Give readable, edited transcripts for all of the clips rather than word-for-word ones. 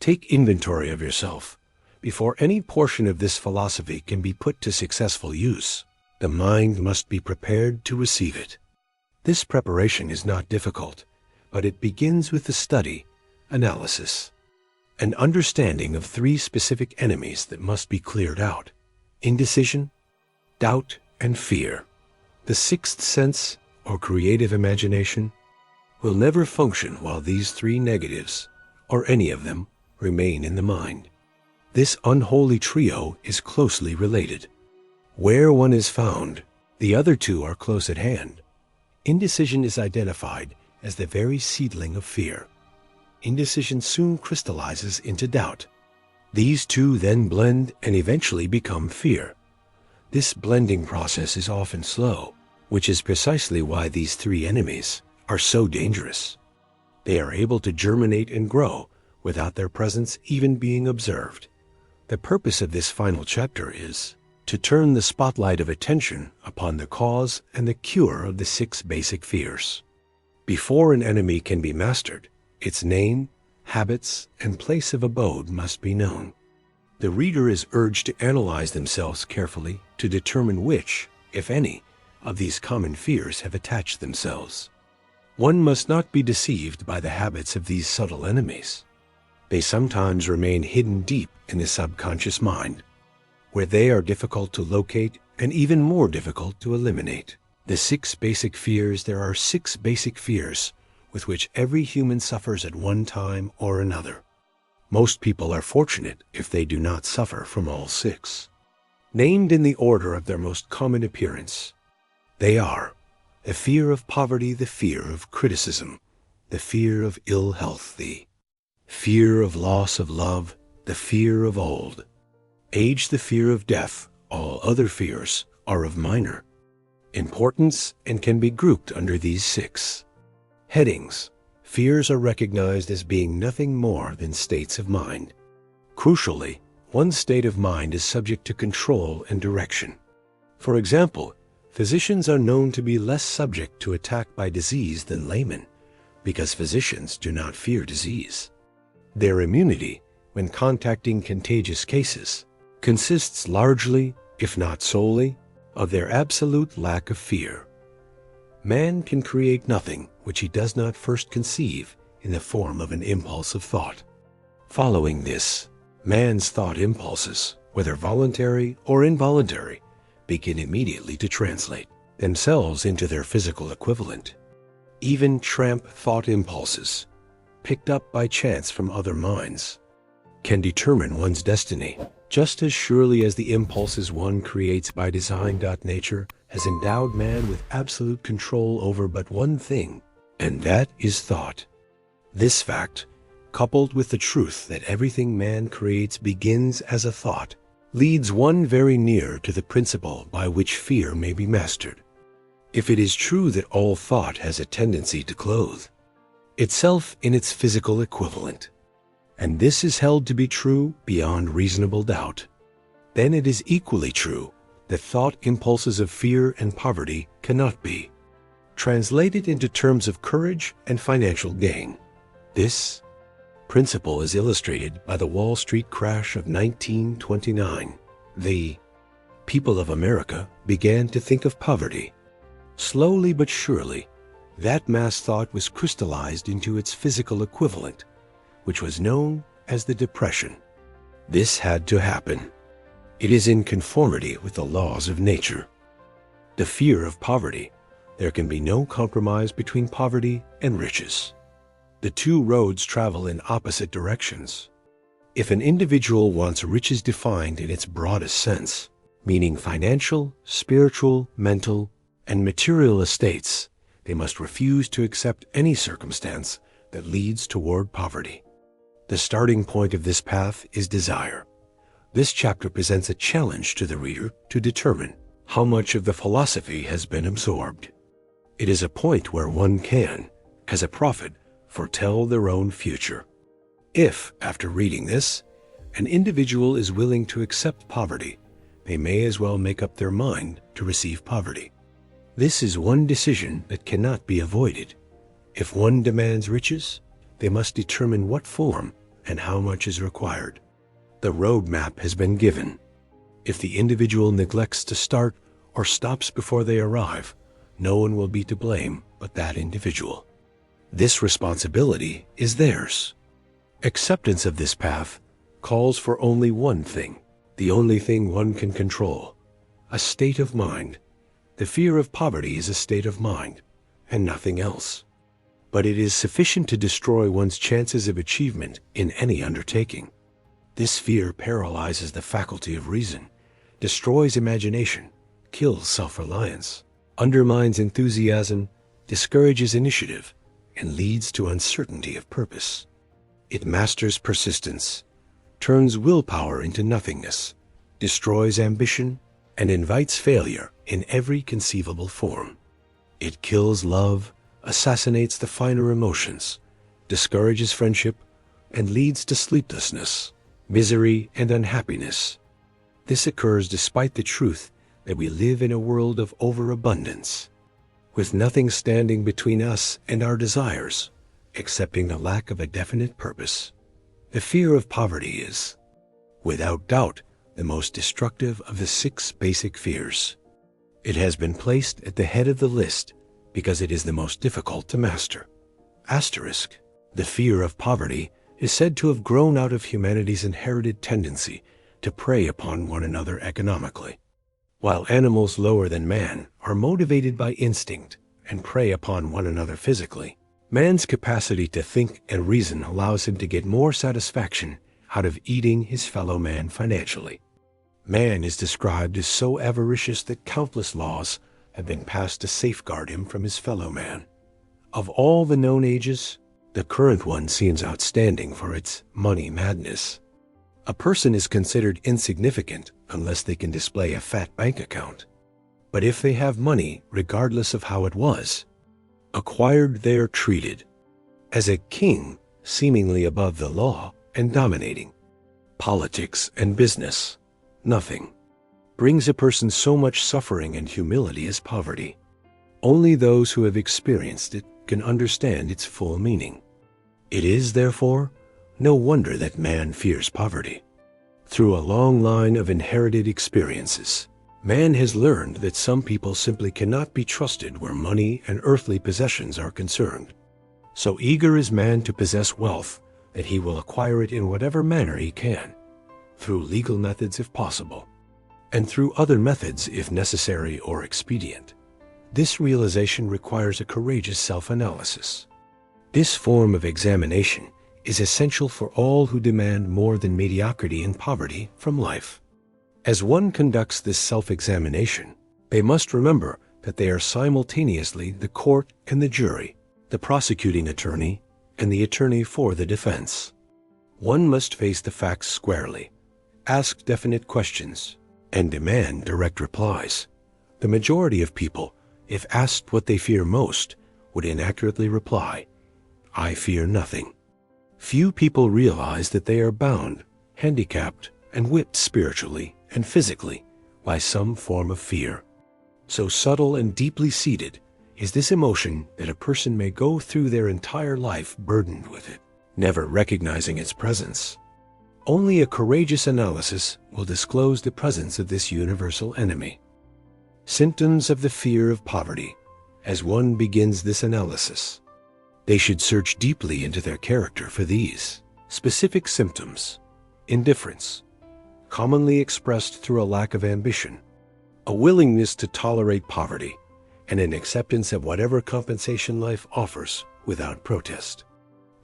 Take inventory of yourself. Before any portion of this philosophy can be put to successful use, the mind must be prepared to receive it. This preparation is not difficult, but it begins with the study, analysis, and understanding of three specific enemies that must be cleared out: indecision, doubt, and fear. The sixth sense, or creative imagination, will never function while these three negatives, or any of them, remain in the mind. This unholy trio is closely related. Where one is found, the other two are close at hand. Indecision is identified as the very seedling of fear. Indecision soon crystallizes into doubt. These two then blend and eventually become fear. This blending process is often slow, which is precisely why these three enemies are so dangerous. They are able to germinate and grow without their presence even being observed. The purpose of this final chapter is to turn the spotlight of attention upon the cause and the cure of the six basic fears. Before an enemy can be mastered, its name, habits, and place of abode must be known. The reader is urged to analyze themselves carefully to determine which, if any, of these common fears have attached themselves. One must not be deceived by the habits of these subtle enemies. They sometimes remain hidden deep in the subconscious mind, where they are difficult to locate and even more difficult to eliminate. There are six basic fears with which every human suffers at one time or another. Most people are fortunate if they do not suffer from all six. Named in the order of their most common appearance, they are the fear of poverty, the fear of criticism, the fear of ill health, the fear of loss of love, the fear of old age, the fear of death. All other fears are of minor importance and can be grouped under these six headings. Fears are recognized as being nothing more than states of mind. Crucially, one state of mind is subject to control and direction. For example, physicians are known to be less subject to attack by disease than laymen, because physicians do not fear disease. Their immunity, when contacting contagious cases, consists largely, if not solely, of their absolute lack of fear. Man can create nothing which he does not first conceive in the form of an impulse of thought. Following this, man's thought impulses, whether voluntary or involuntary, begin immediately to translate themselves into their physical equivalent. Even tramp thought impulses, picked up by chance from other minds, can determine one's destiny, just as surely as the impulses one creates by design. Nature has endowed man with absolute control over but one thing, and that is thought. This fact, coupled with the truth that everything man creates begins as a thought, leads one very near to the principle by which fear may be mastered. If it is true that all thought has a tendency to clothe itself in its physical equivalent, and this is held to be true beyond reasonable doubt, then it is equally true that thought impulses of fear and poverty cannot be translated into terms of courage and financial gain. This principle is illustrated by the Wall Street crash of 1929. The people of America began to think of poverty. Slowly but surely, that mass thought was crystallized into its physical equivalent, which was known as the Depression. This had to happen. It is in conformity with the laws of nature. The fear of poverty. There can be no compromise between poverty and riches. The two roads travel in opposite directions. If an individual wants riches defined in its broadest sense, meaning financial, spiritual, mental, and material estates, they must refuse to accept any circumstance that leads toward poverty. The starting point of this path is desire. This chapter presents a challenge to the reader to determine how much of the philosophy has been absorbed. It is a point where one can, as a prophet, foretell their own future. If, after reading this, an individual is willing to accept poverty, they may as well make up their mind to receive poverty. This is one decision that cannot be avoided. If one demands riches, they must determine what form and how much is required. The roadmap has been given. If the individual neglects to start or stops before they arrive, no one will be to blame but that individual. This responsibility is theirs. Acceptance of this path calls for only one thing, the only thing one can control: a state of mind. The fear of poverty is a state of mind, and nothing else. But it is sufficient to destroy one's chances of achievement in any undertaking. This fear paralyzes the faculty of reason, destroys imagination, kills self-reliance, undermines enthusiasm, discourages initiative, and leads to uncertainty of purpose. It masters persistence, turns willpower into nothingness, destroys ambition, and invites failure in every conceivable form. It kills love, assassinates the finer emotions, discourages friendship, and leads to sleeplessness, misery, and unhappiness. This occurs despite the truth that we live in a world of overabundance, with nothing standing between us and our desires, excepting the lack of a definite purpose. The fear of poverty is, without doubt, the most destructive of the 6 basic fears. It has been placed at the head of the list because it is the most difficult to master. Asterisk. The fear of poverty is said to have grown out of humanity's inherited tendency to prey upon one another economically. While animals lower than man are motivated by instinct and prey upon one another physically, man's capacity to think and reason allows him to get more satisfaction out of eating his fellow man financially. Man is described as so avaricious that countless laws have been passed to safeguard him from his fellow man. Of all the known ages, the current one seems outstanding for its money madness. A person is considered insignificant unless they can display a fat bank account. But if they have money, regardless of how it was acquired, they are treated as a king, seemingly above the law and dominating. Politics and business, nothing brings a person so much suffering and humility as poverty. Only those who have experienced it can understand its full meaning. It is, therefore, no wonder that man fears poverty. Through a long line of inherited experiences, man has learned that some people simply cannot be trusted where money and earthly possessions are concerned. So eager is man to possess wealth that he will acquire it in whatever manner he can, through legal methods if possible, and through other methods if necessary or expedient. This realization requires a courageous self-analysis. This form of examination is essential for all who demand more than mediocrity and poverty from life. As one conducts this self-examination, they must remember that they are simultaneously the court and the jury, the prosecuting attorney and the attorney for the defense. One must face the facts squarely, ask definite questions, and demand direct replies. The majority of people, if asked what they fear most, would inaccurately reply, "I fear nothing." Few people realize that they are bound, handicapped, and whipped spiritually and physically by some form of fear. So subtle and deeply seated is this emotion that a person may go through their entire life burdened with it, never recognizing its presence. Only a courageous analysis will disclose the presence of this universal enemy. Symptoms of the fear of poverty. As one begins this analysis, they should search deeply into their character for these specific symptoms: indifference, commonly expressed through a lack of ambition, a willingness to tolerate poverty, and an acceptance of whatever compensation life offers without protest.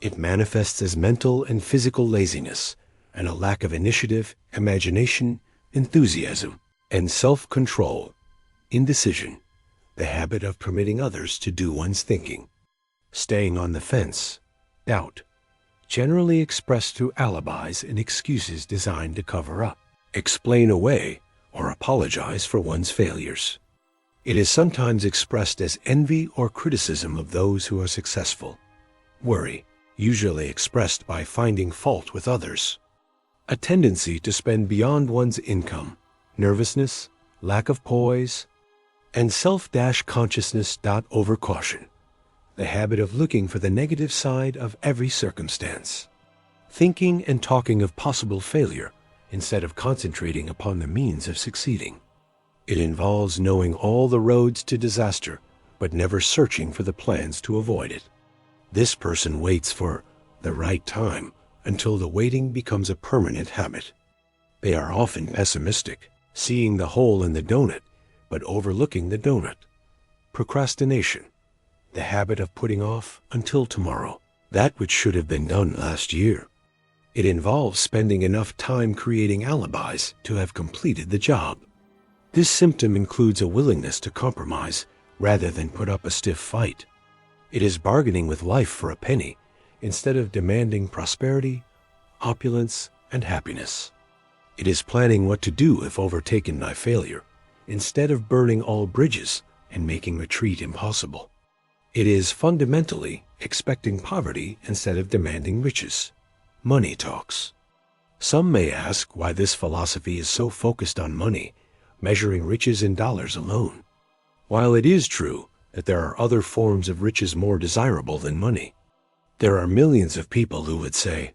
It manifests as mental and physical laziness and a lack of initiative, imagination, enthusiasm, and self-control, indecision, the habit of permitting others to do one's thinking, staying on the fence, doubt, generally expressed through alibis and excuses designed to cover up, explain away, or apologize for one's failures. It is sometimes expressed as envy or criticism of those who are successful. Worry, usually expressed by finding fault with others. A tendency to spend beyond one's income, nervousness, lack of poise, and self-consciousness. Overcaution, the habit of looking for the negative side of every circumstance. thinking and talking of possible failure instead of concentrating upon the means of succeeding. It involves knowing all the roads to disaster, but never searching for the plans to avoid it. This person waits for the right time until the waiting becomes a permanent habit. They are often pessimistic, seeing the hole in the donut, but overlooking the donut. Procrastination, the habit of putting off until tomorrow that which should have been done last year. It involves spending enough time creating alibis to have completed the job. This symptom includes a willingness to compromise rather than put up a stiff fight. It is bargaining with life for a penny instead of demanding prosperity, opulence, and happiness. It is planning what to do if overtaken by failure, instead of burning all bridges and making retreat impossible. It is fundamentally expecting poverty instead of demanding riches. Money talks. Some may ask why this philosophy is so focused on money, measuring riches in dollars alone. While it is true that there are other forms of riches more desirable than money, there are millions of people who would say,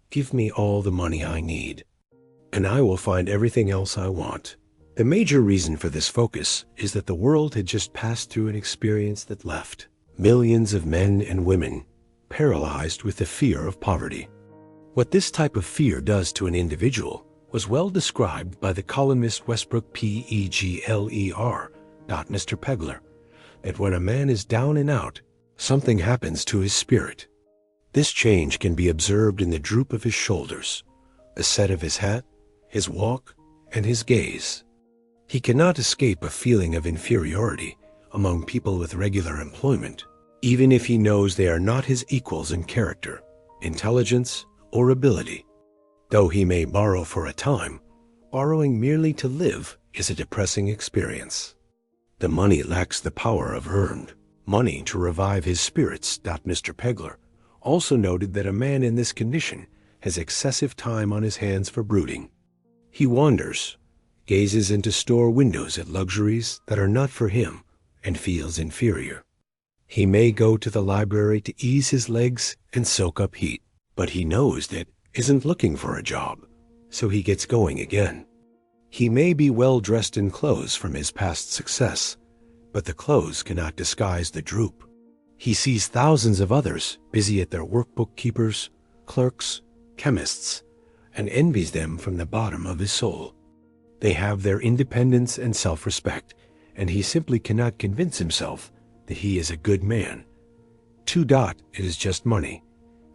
"Give me all the money I need, and I will find everything else I want." The major reason for this focus is that the world had just passed through an experience that left millions of men and women paralyzed with the fear of poverty. What this type of fear does to an individual was well described by the columnist Westbrook Pegler. Mr. Pegler, that when a man is down and out, something happens to his spirit. This change can be observed in the droop of his shoulders, the set of his hat, his walk, and his gaze. He cannot escape a feeling of inferiority among people with regular employment, even if he knows they are not his equals in character, intelligence, or ability. Though he may borrow for a time, borrowing merely to live is a depressing experience. The money lacks the power of earned money to revive his spirits. Mr. Pegler also noted that a man in this condition has excessive time on his hands for brooding. He wanders, gazes into store windows at luxuries that are not for him, and feels inferior. He may go to the library to ease his legs and soak up heat, but he knows that isn't looking for a job, so he gets going again. He may be well dressed in clothes from his past success, but the clothes cannot disguise the droop. He sees thousands of others busy at their workbook keepers, clerks, chemists, and envies them from the bottom of his soul. They have their independence and self-respect, and he simply cannot convince himself that he is a good man. It is just money,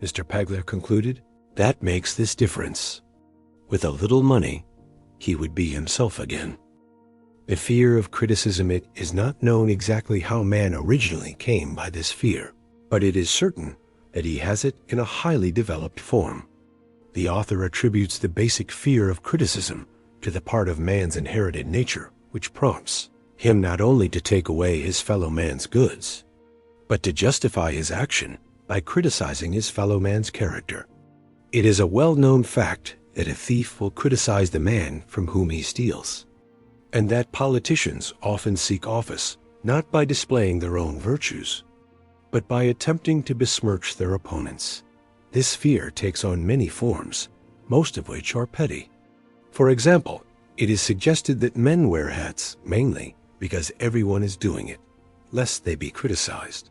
Mr. Pegler concluded. That makes this difference. With a little money, he would be himself again. The fear of criticism. It is not known exactly how man originally came by this fear, but it is certain that he has it in a highly developed form. The author attributes the basic fear of criticism to the part of man's inherited nature which prompts him not only to take away his fellow man's goods, but to justify his action by criticizing his fellow man's character. It is a well-known fact that a thief will criticize the man from whom he steals, and that politicians often seek office not by displaying their own virtues, but by attempting to besmirch their opponents. This fear takes on many forms, most of which are petty. For example, it is suggested that men wear hats mainly because everyone is doing it, lest they be criticized.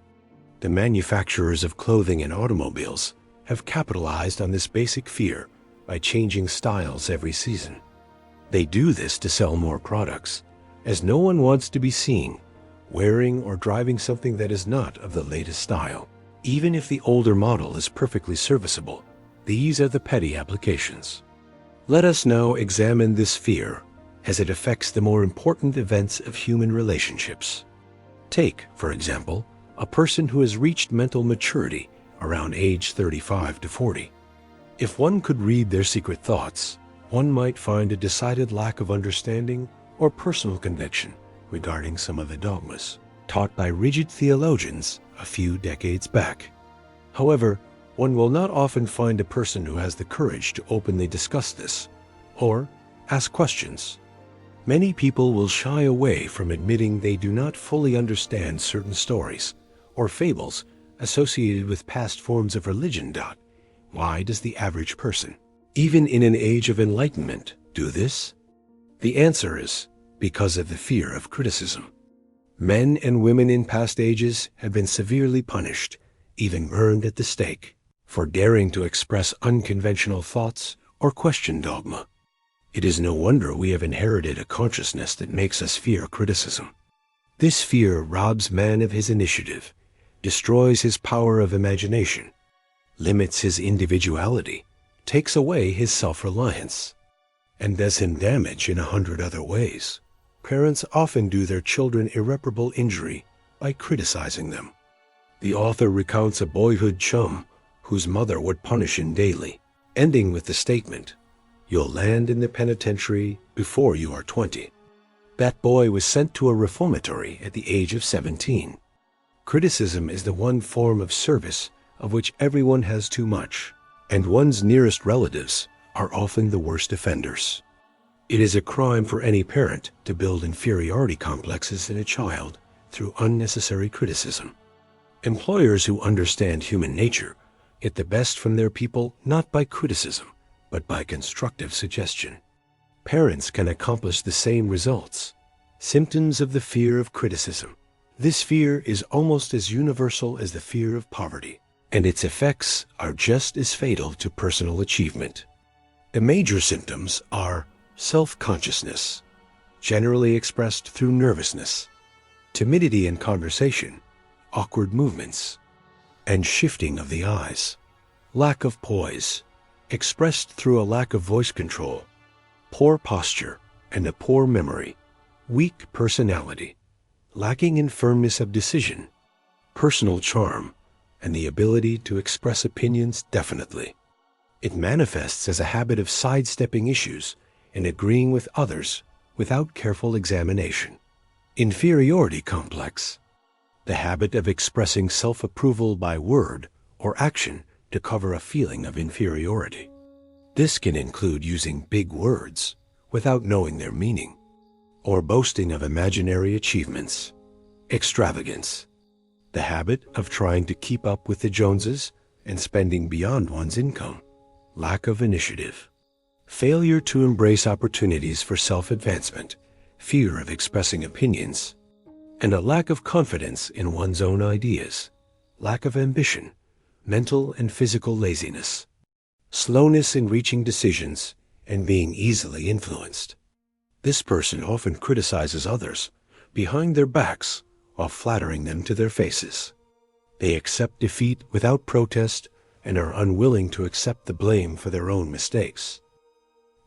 The manufacturers of clothing and automobiles have capitalized on this basic fear by changing styles every season. They do this to sell more products, as no one wants to be seen wearing or driving something that is not of the latest style. Even if the older model is perfectly serviceable, these are the petty applications. Let us now examine this fear as it affects the more important events of human relationships. Take, for example, a person who has reached mental maturity around age 35 to 40. If one could read their secret thoughts, one might find a decided lack of understanding or personal conviction regarding some of the dogmas taught by rigid theologians a few decades back. However, one will not often find a person who has the courage to openly discuss this or ask questions. Many people will shy away from admitting they do not fully understand certain stories or fables associated with past forms of religion. Why does the average person, even in an age of enlightenment, do this? The answer is because of the fear of criticism. Men and women in past ages have been severely punished, even burned at the stake, for daring to express unconventional thoughts or question dogma. It is no wonder we have inherited a consciousness that makes us fear criticism. This fear robs man of his initiative, destroys his power of imagination, limits his individuality, takes away his self-reliance, and does him damage in 100 other ways. Parents often do their children irreparable injury by criticizing them. The author recounts a boyhood chum whose mother would punish him daily, ending with the statement, "You'll land in the penitentiary before you are 20. That boy was sent to a reformatory at the age of 17. Criticism is the one form of service of which everyone has too much, and one's nearest relatives are often the worst offenders. It is a crime for any parent to build inferiority complexes in a child through unnecessary criticism. Employers who understand human nature get the best from their people not by criticism, but by constructive suggestion. Parents can accomplish the same results. Symptoms of the fear of criticism. This fear is almost as universal as the fear of poverty, and its effects are just as fatal to personal achievement. The major symptoms are self-consciousness, generally expressed through nervousness, timidity in conversation, awkward movements, and shifting of the eyes, lack of poise, expressed through a lack of voice control, poor posture and a poor memory, weak personality, lacking in firmness of decision, personal charm, and the ability to express opinions definitely. It manifests as a habit of sidestepping issues and agreeing with others without careful examination. Inferiority complex. The habit of expressing self-approval by word or action to cover a feeling of inferiority. This can include using big words without knowing their meaning, or boasting of imaginary achievements. Extravagance. The habit of trying to keep up with the Joneses and spending beyond one's income. Lack of initiative. Failure to embrace opportunities for self-advancement, fear of expressing opinions, and a lack of confidence in one's own ideas, lack of ambition, mental and physical laziness, slowness in reaching decisions, and being easily influenced. This person often criticizes others behind their backs while flattering them to their faces. They accept defeat without protest and are unwilling to accept the blame for their own mistakes.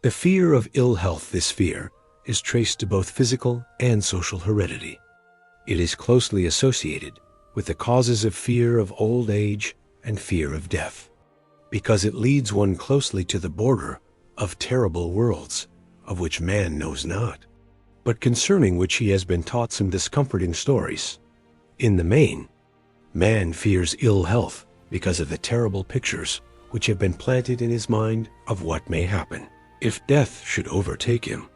The fear of ill health. This fear is traced to both physical and social heredity. It is closely associated with the causes of fear of old age and fear of death, because it leads one closely to the border of terrible worlds of which man knows not, but concerning which he has been taught some discomforting stories. In the main, man fears ill health because of the terrible pictures which have been planted in his mind of what may happen if death should overtake him.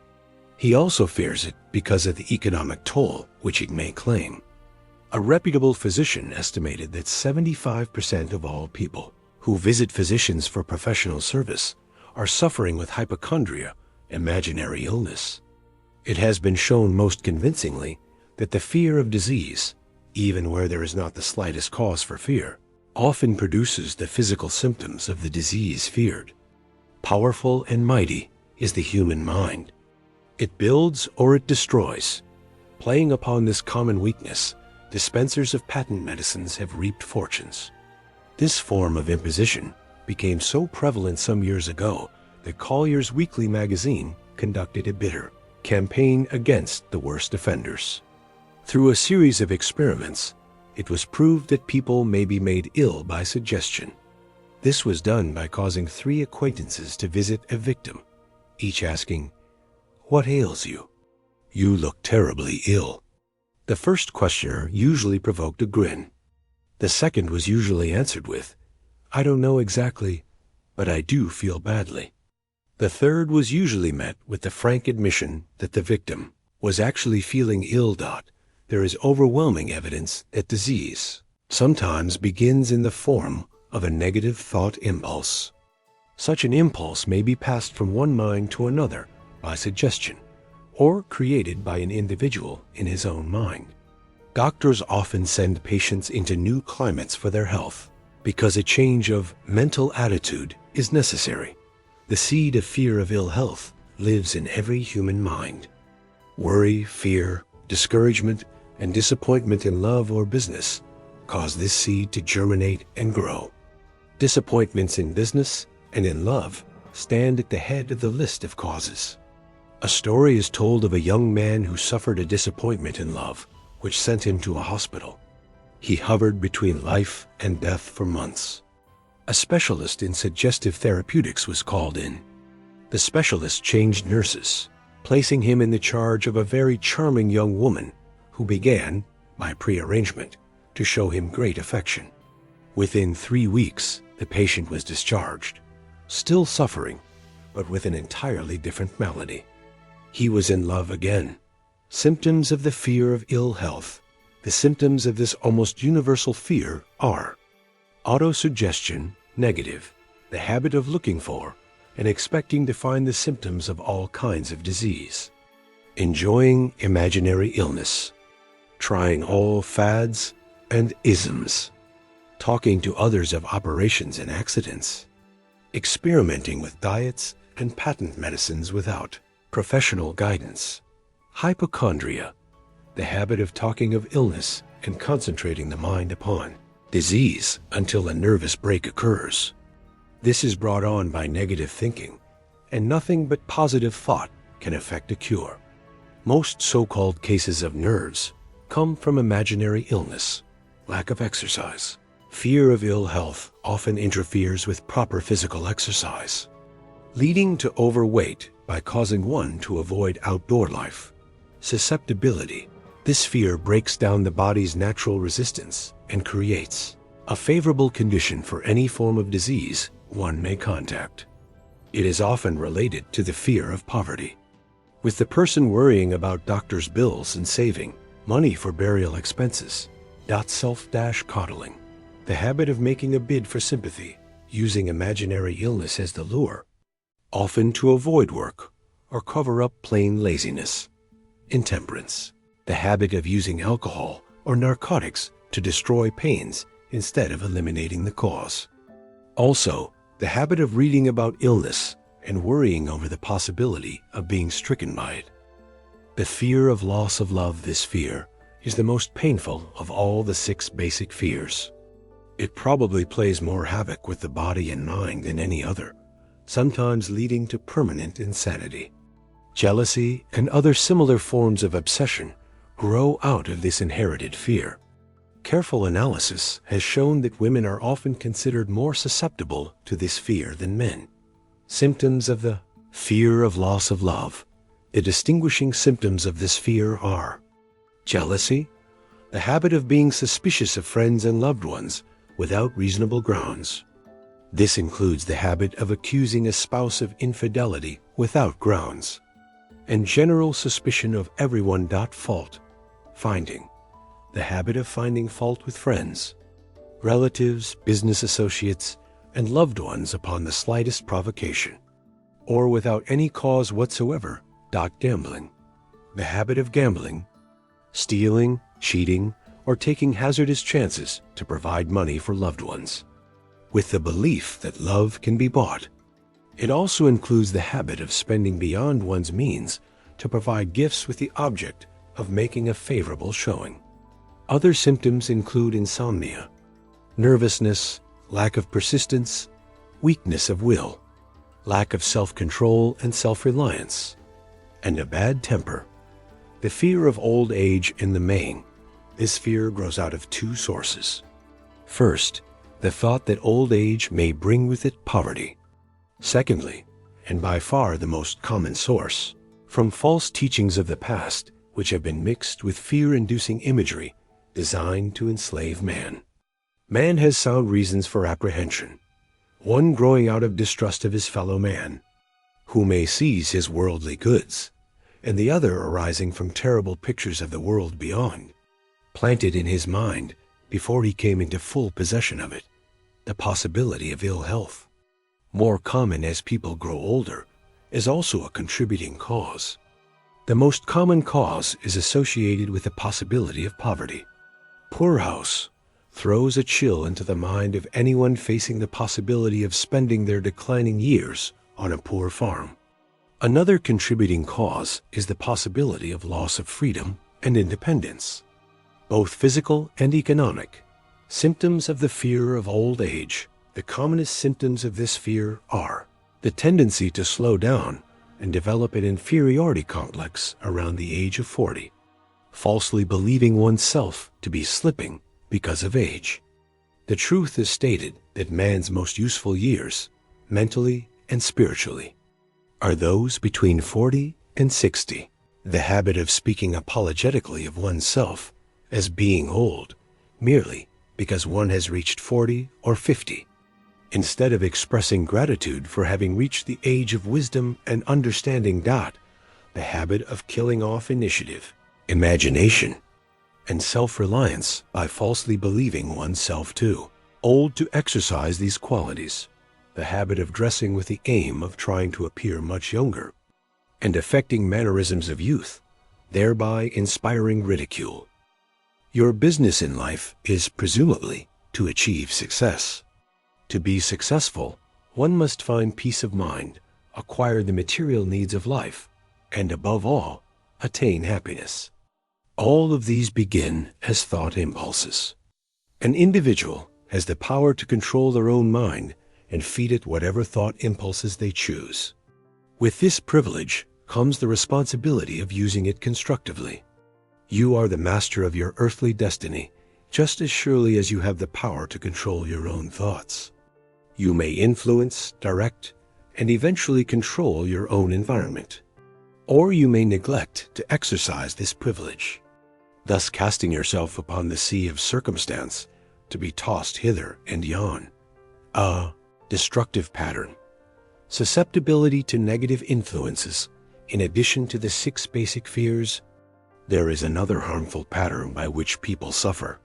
He also fears it because of the economic toll which it may claim. A reputable physician estimated that 75% of all people who visit physicians for professional service are suffering with hypochondria, imaginary illness. It has been shown most convincingly that the fear of disease, even where there is not the slightest cause for fear, often produces the physical symptoms of the disease feared. Powerful and mighty is the human mind. It builds or it destroys. Playing upon this common weakness, dispensers of patent medicines have reaped fortunes. This form of imposition became so prevalent some years ago that Collier's Weekly magazine conducted a bitter campaign against the worst offenders. Through a series of experiments, it was proved that people may be made ill by suggestion. This was done by causing 3 acquaintances to visit a victim, each asking, "What ails you? You look terribly ill." The first questioner usually provoked a grin. The second was usually answered with, "I don't know exactly, but I do feel badly." The third was usually met with the frank admission that the victim was actually feeling ill. There is overwhelming evidence that disease sometimes begins in the form of a negative thought impulse. Such an impulse may be passed from one mind to another by suggestion, or created by an individual in his own mind. Doctors often send patients into new climates for their health because a change of mental attitude is necessary. The seed of fear of ill health lives in every human mind. Worry, fear, discouragement, and disappointment in love or business cause this seed to germinate and grow. Disappointments in business and in love stand at the head of the list of causes. A story is told of a young man who suffered a disappointment in love, which sent him to a hospital. He hovered between life and death for months. A specialist in suggestive therapeutics was called in. The specialist changed nurses, placing him in the charge of a very charming young woman who began, by prearrangement, to show him great affection. Within 3 weeks, the patient was discharged, still suffering, but with an entirely different malady. He was in love again. Symptoms of the fear of ill health. The symptoms of this almost universal fear are autosuggestion, negative, the habit of looking for and expecting to find the symptoms of all kinds of disease. Enjoying imaginary illness. Trying all fads and isms. Talking to others of operations and accidents. Experimenting with diets and patent medicines without professional guidance. Hypochondria, the habit of talking of illness and concentrating the mind upon disease until a nervous break occurs. This is brought on by negative thinking, and nothing but positive thought can effect a cure. Most so-called cases of nerves come from imaginary illness, lack of exercise. Fear of ill health often interferes with proper physical exercise, leading to overweight by causing one to avoid outdoor life. Susceptibility. This fear breaks down the body's natural resistance and creates a favorable condition for any form of disease one may contact. It is often related to the fear of poverty, with the person worrying about doctor's bills and saving money for burial expenses. Self-coddling, the habit of making a bid for sympathy, using imaginary illness as the lure, often to avoid work or cover up plain laziness. Intemperance, the habit of using alcohol or narcotics to destroy pains instead of eliminating the cause. Also, the habit of reading about illness and worrying over the possibility of being stricken by it. The fear of loss of love. This fear is the most painful of all the 6 basic fears. It probably plays more havoc with the body and mind than any other, sometimes leading to permanent insanity. Jealousy and other similar forms of obsession grow out of this inherited fear. Careful analysis has shown that women are often considered more susceptible to this fear than men. Symptoms of the fear of loss of love. The distinguishing symptoms of this fear are jealousy, the habit of being suspicious of friends and loved ones without reasonable grounds. This includes the habit of accusing a spouse of infidelity without grounds, and general suspicion of everyone. Fault finding, the habit of finding fault with friends, relatives, business associates, and loved ones upon the slightest provocation, or without any cause whatsoever. Gambling, the habit of gambling, stealing, cheating, or taking hazardous chances to provide money for loved ones, with the belief that love can be bought. It also includes the habit of spending beyond one's means to provide gifts with the object of making a favorable showing. Other symptoms include insomnia, nervousness, lack of persistence, weakness of will, lack of self-control and self-reliance, and a bad temper. The fear of old age in the main. This fear grows out of 2 sources. First, the thought that old age may bring with it poverty. Secondly, and by far the most common source, from false teachings of the past which have been mixed with fear-inducing imagery designed to enslave man. Man has sound reasons for apprehension, one growing out of distrust of his fellow man, who may seize his worldly goods, and the other arising from terrible pictures of the world beyond, planted in his mind before he came into full possession of it. the possibility of ill health, more common as people grow older, is also a contributing cause. The most common cause is associated with the possibility of poverty. Poorhouse throws a chill into the mind of anyone facing the possibility of spending their declining years on a poor farm. Another contributing cause is the possibility of loss of freedom and independence, both physical and economic. Symptoms of the fear of old age. The commonest symptoms of this fear are the tendency to slow down and develop an inferiority complex around the age of 40, falsely believing oneself to be slipping because of age. The truth is stated that man's most useful years, mentally and spiritually, are those between 40 and 60. The habit of speaking apologetically of oneself as being old merely because one has reached 40 or 50, instead of expressing gratitude for having reached the age of wisdom and understanding. The habit of killing off initiative, imagination, and self-reliance by falsely believing oneself too old to exercise these qualities. The habit of dressing with the aim of trying to appear much younger and affecting mannerisms of youth, thereby inspiring ridicule. Your business in life is presumably to achieve success. To be successful, one must find peace of mind, acquire the material needs of life, and above all, attain happiness. All of these begin as thought impulses. An individual has the power to control their own mind and feed it whatever thought impulses they choose. With this privilege comes the responsibility of using it constructively. You are the master of your earthly destiny, just as surely as you have the power to control your own thoughts. You may influence, direct, and eventually control your own environment. Or you may neglect to exercise this privilege, thus casting yourself upon the sea of circumstance to be tossed hither and yon. A destructive pattern. Susceptibility to negative influences. In addition to the 6 basic fears, there is another harmful pattern by which people suffer.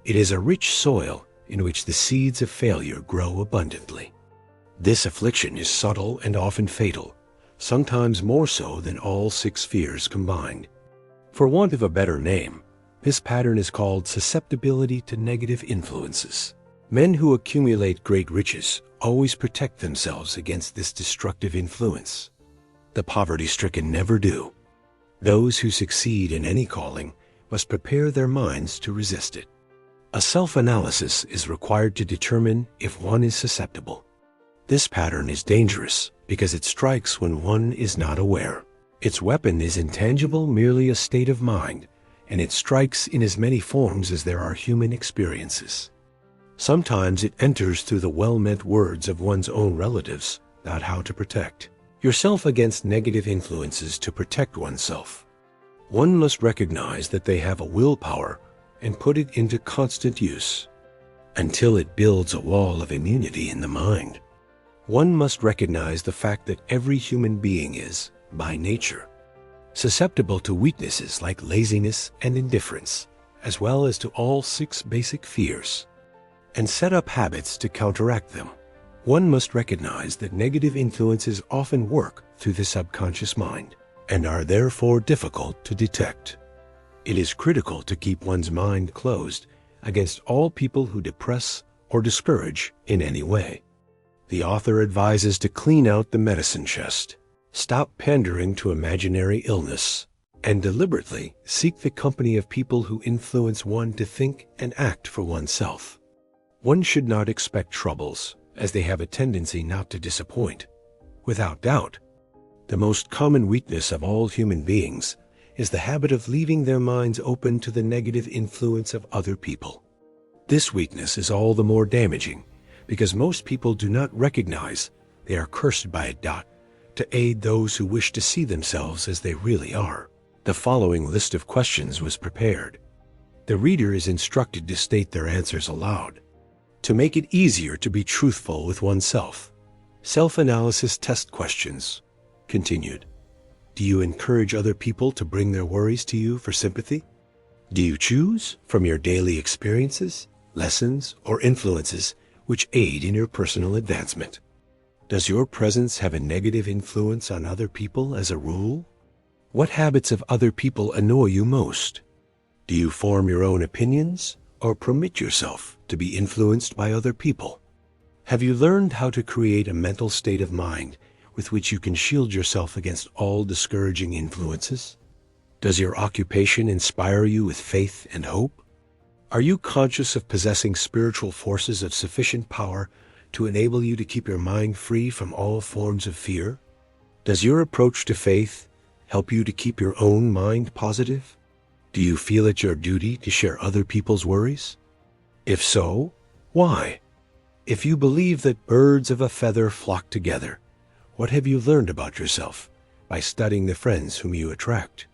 It is a rich soil in which the seeds of failure grow abundantly. This affliction is subtle and often fatal, sometimes more so than all 6 fears combined. For want of a better name, this pattern is called susceptibility to negative influences. Men who accumulate great riches always protect themselves against this destructive influence. The poverty-stricken never do. Those who succeed in any calling must prepare their minds to resist it. A self-analysis is required to determine if one is susceptible. This pattern is dangerous because it strikes when one is not aware. Its weapon is intangible, merely a state of mind, and it strikes in as many forms as there are human experiences. Sometimes it enters through the well-meant words of one's own relatives about how to protect yourself against negative influences. To protect oneself, one must recognize that they have a willpower and put it into constant use until it builds a wall of immunity in the mind. One must recognize the fact that every human being is, by nature, susceptible to weaknesses like laziness and indifference, as well as to all 6 basic fears, and set up habits to counteract them. One must recognize that negative influences often work through the subconscious mind and are therefore difficult to detect. It is critical to keep one's mind closed against all people who depress or discourage in any way. The author advises to clean out the medicine chest, stop pandering to imaginary illness, and deliberately seek the company of people who influence one to think and act for oneself. One should not expect troubles, as they have a tendency not to disappoint. Without doubt, the most common weakness of all human beings is the habit of leaving their minds open to the negative influence of other people. This weakness is all the more damaging because most people do not recognize they are cursed by it. To aid those who wish to see themselves as they really are, the following list of questions was prepared. The reader is instructed to state their answers aloud. To make it easier to be truthful with oneself, self-analysis test questions. Continued. Do you encourage other people to bring their worries to you for sympathy? Do you choose, from your daily experiences, lessons, or influences, which aid in your personal advancement. Does your presence have a negative influence on other people as a rule? What habits of other people annoy you most? Do you form your own opinions or permit yourself to be influenced by other people? Have you learned how to create a mental state of mind with which you can shield yourself against all discouraging influences? Does your occupation inspire you with faith and hope? Are you conscious of possessing spiritual forces of sufficient power to enable you to keep your mind free from all forms of fear? Does your approach to faith help you to keep your own mind positive? Do you feel it your duty to share other people's worries? If so, why? If you believe that birds of a feather flock together, what have you learned about yourself by studying the friends whom you attract?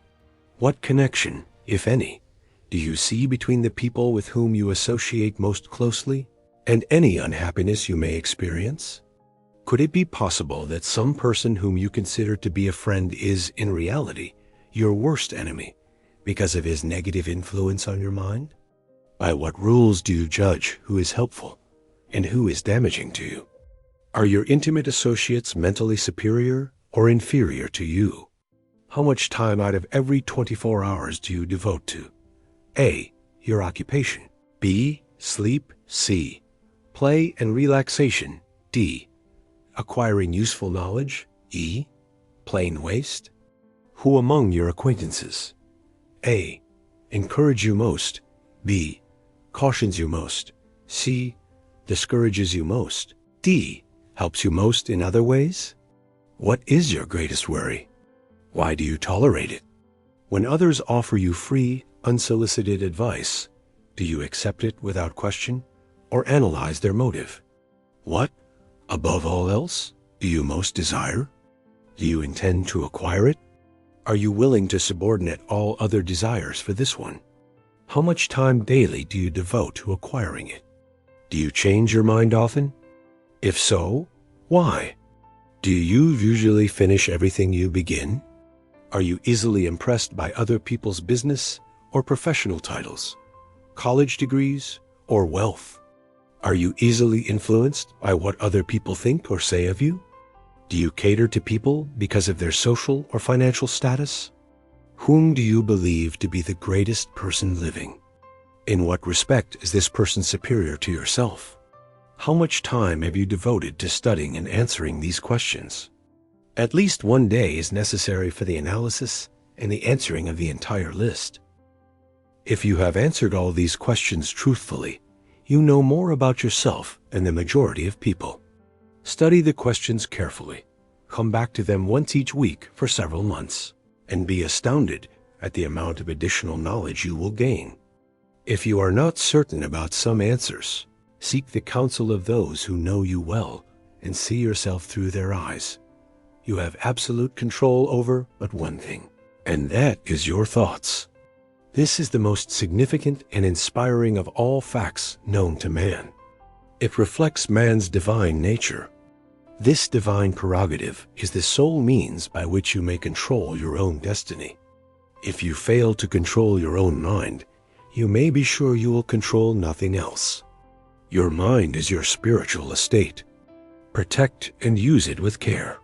What connection, if any, do you see between the people with whom you associate most closely and any unhappiness you may experience? Could it be possible that some person whom you consider to be a friend is, in reality, your worst enemy because of his negative influence on your mind? By what rules do you judge who is helpful and who is damaging to you? Are your intimate associates mentally superior or inferior to you? How much time out of every 24 hours do you devote to A. Your occupation, B. Sleep, C. Play and relaxation, D. Acquiring useful knowledge, E. Plain waste? Who among your acquaintances A. Encourage you most, B. Cautions you most, C. Discourages you most, D. Helps you most in other ways? What is your greatest worry? Why do you tolerate it? When others offer you free, unsolicited advice, do you accept it without question or analyze their motive? What, above all else, do you most desire? Do you intend to acquire it? Are you willing to subordinate all other desires for this one? How much time daily do you devote to acquiring it? Do you change your mind often? If so, why? Do you usually finish everything you begin? Are you easily impressed by other people's business or professional titles, college degrees, or wealth? Are you easily influenced by what other people think or say of you? Do you cater to people because of their social or financial status? Whom do you believe to be the greatest person living? In what respect is this person superior to yourself? How much time have you devoted to studying and answering these questions? At least one day is necessary for the analysis and the answering of the entire list. If you have answered all these questions truthfully, you know more about yourself than the majority of people. Study the questions carefully, come back to them once each week for several months, and be astounded at the amount of additional knowledge you will gain. If you are not certain about some answers, seek the counsel of those who know you well and see yourself through their eyes. You have absolute control over but one thing, and that is your thoughts. This is the most significant and inspiring of all facts known to man. It reflects man's divine nature. This divine prerogative is the sole means by which you may control your own destiny. If you fail to control your own mind, you may be sure you will control nothing else. Your mind is your spiritual estate. Protect and use it with care.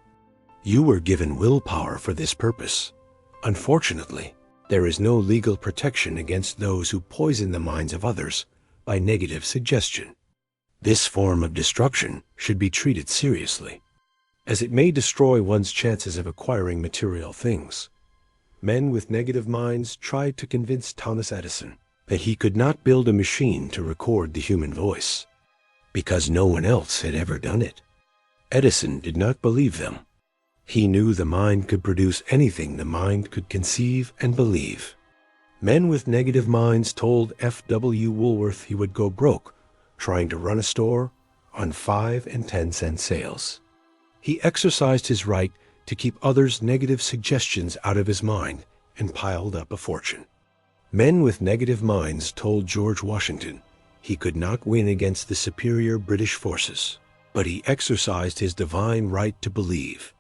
You were given willpower for this purpose. Unfortunately, there is no legal protection against those who poison the minds of others by negative suggestion. This form of destruction should be treated seriously, as it may destroy one's chances of acquiring material things. Men with negative minds tried to convince Thomas Edison that he could not build a machine to record the human voice, because no one else had ever done it. Edison did not believe them. He knew the mind could produce anything the mind could conceive and believe. Men with negative minds told F.W. Woolworth he would go broke trying to run a store on 5 and 10 cent sales. He exercised his right to keep others' negative suggestions out of his mind and piled up a fortune. Men with negative minds told George Washington he could not win against the superior British forces, but he exercised his divine right to believe.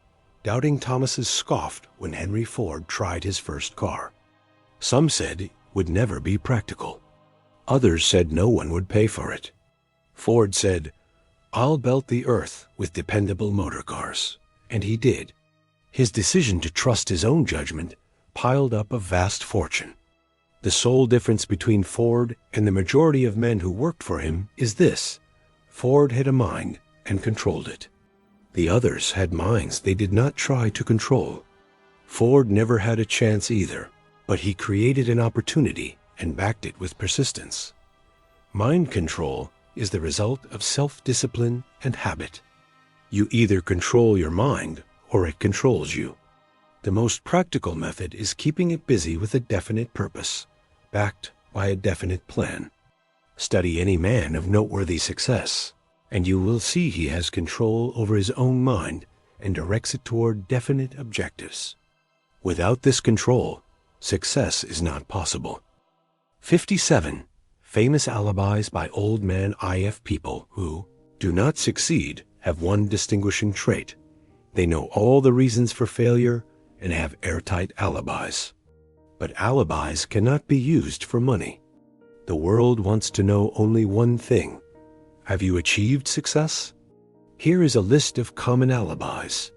Doubting Thomases scoffed when Henry Ford tried his first car. Some said it would never be practical. Others said no one would pay for it. Ford said, I'll belt the earth with dependable motor cars. And he did. His decision to trust his own judgment piled up a vast fortune. The sole difference between Ford and the majority of men who worked for him is this: Ford had a mind and controlled it. The others had minds they did not try to control. Ford never had a chance either, but he created an opportunity and backed it with persistence. Mind control is the result of self-discipline and habit. You either control your mind or it controls you. The most practical method is keeping it busy with a definite purpose, backed by a definite plan. Study any man of noteworthy success, and you will see he has control over his own mind and directs it toward definite objectives. Without this control, success is not possible. 57. Famous alibis by old man IF people who do not succeed have one distinguishing trait. They know all the reasons for failure and have airtight alibis. But alibis cannot be used for money. The world wants to know only one thing. Have you achieved success? Here is a list of common alibis.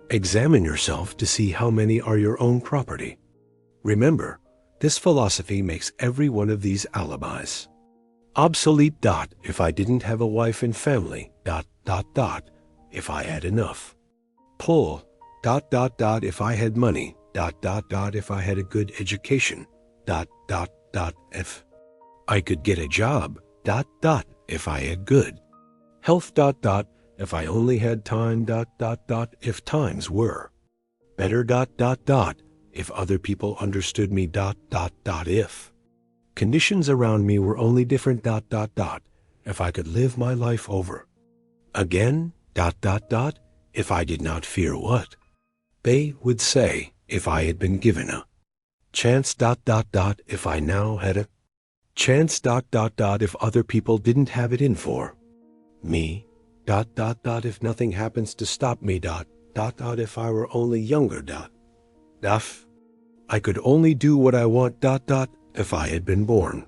Examine yourself to see how many are your own property. Remember, this philosophy makes every one of these alibis obsolete. If I didn't have a wife and family. If I had enough. Pull. If I had money. If I had a good education. If I could get a job. If I had good health. If I only had time. If times were better. If other people understood me. If conditions around me were only different. If I could live my life over again. If I did not fear what they would say. If I had been given a chance. If I now had a chance. If other people didn't have it in for me. If nothing happens to stop me. If I were only younger. If I could only do what I want. If I had been born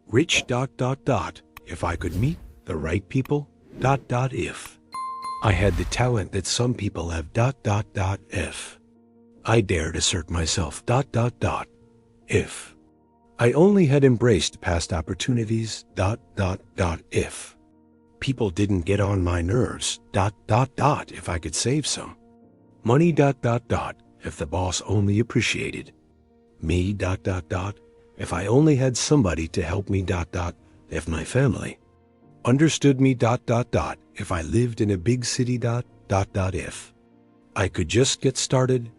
rich. If I could meet the right people. If I had the talent that some people have. If I dared assert myself. If I only had embraced past opportunities. If people didn't get on my nerves. If I could save some money. If the boss only appreciated me. If I only had somebody to help me. If my family understood me. If I lived in a big city. If I could just get started.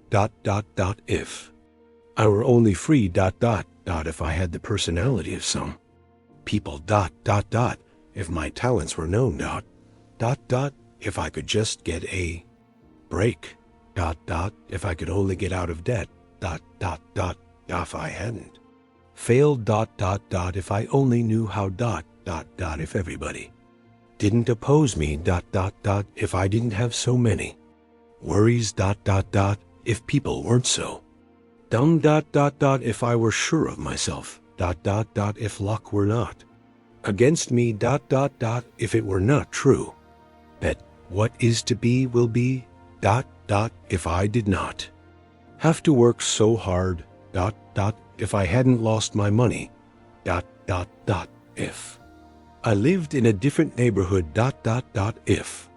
If I were only free. If I had the personality of some people. If my talents were known. If I could just get a break. If I could only get out of debt. If I hadn't failed. If I only knew how. If everybody didn't oppose me. If I didn't have so many worries. If people weren't so dumb. If I were sure of myself. If luck were not against me. If it were not true that what is to be will be. If I did not have to work so hard. If I hadn't lost my money. If I lived in a different neighborhood. If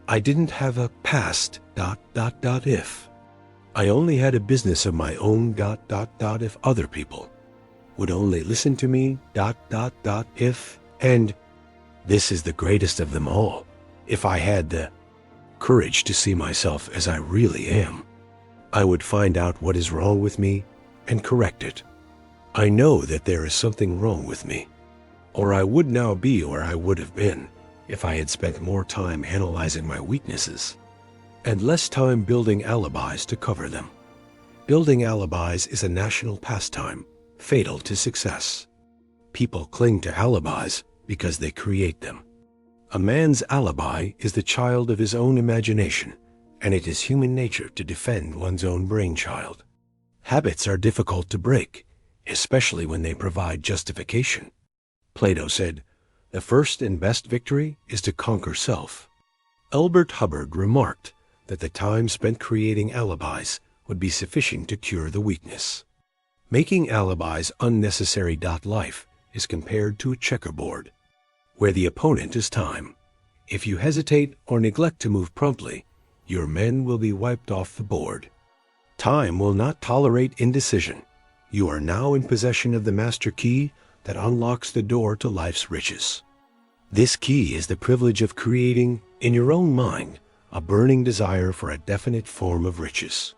I didn't have a past. If I only had a business of my own. If other people would only listen to me. If, and this is the greatest of them all, if I had the courage to see myself as I really am, I would find out what is wrong with me and correct it. I know that there is something wrong with me, or I would now be where I would have been if I had spent more time analyzing my weaknesses and less time building alibis to cover them. Building alibis is a national pastime, fatal to success. People cling to alibis because they create them. A man's alibi is the child of his own imagination, and it is human nature to defend one's own brainchild. Habits are difficult to break, especially when they provide justification. Plato said, The first and best victory is to conquer self. Elbert Hubbard remarked that the time spent creating alibis would be sufficient to cure the weakness. Making alibis unnecessary. Life is compared to a checkerboard, where the opponent is time. If you hesitate or neglect to move promptly, your men will be wiped off the board. Time will not tolerate indecision. You are now in possession of the master key that unlocks the door to life's riches. This key is the privilege of creating, in your own mind, a burning desire for a definite form of riches.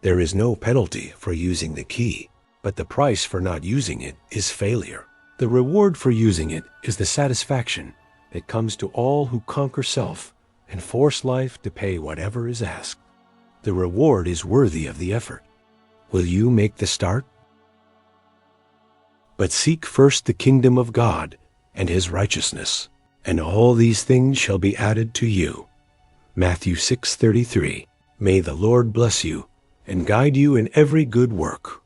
There is no penalty for using the key, but the price for not using it is failure. The reward for using it is the satisfaction that comes to all who conquer self and force life to pay whatever is asked. The reward is worthy of the effort. Will you make the start? But seek first the kingdom of God and his righteousness, and all these things shall be added to you. Matthew 6:33. May the Lord bless you and guide you in every good work.